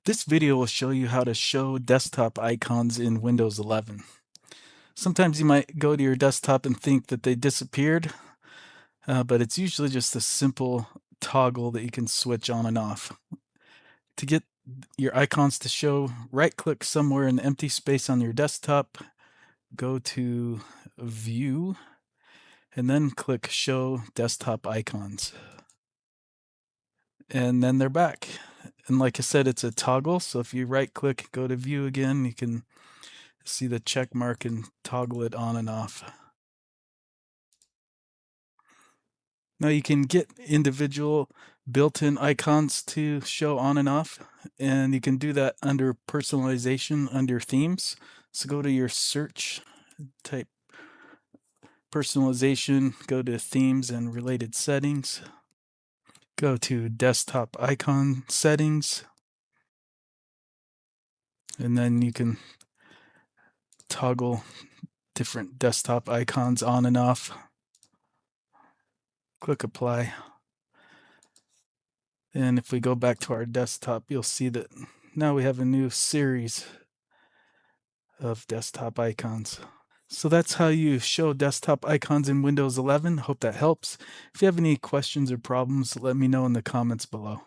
This video will show you how to show desktop icons in Windows 11. Sometimes you might go to your desktop and think that they disappeared, but it's usually just a simple toggle that you can switch on and off. To get your icons to show, right-click somewhere in the empty space on your desktop, go to View, and then click Show Desktop Icons. And then they're back. And like I said, it's a toggle, so if you right-click, go to View again, you can see the check mark and toggle it on and off. Now you can get individual built-in icons to show on and off, and you can do that under personalization under themes. So go to your search, type personalization, go to themes and related settings, go to desktop icon settings, and then you can toggle different desktop icons on and off. Click apply. And if we go back to our desktop, you'll see that now we have a new series of desktop icons. So that's how you show desktop icons in Windows 11. Hope that helps. If you have any questions or problems, let me know in the comments below.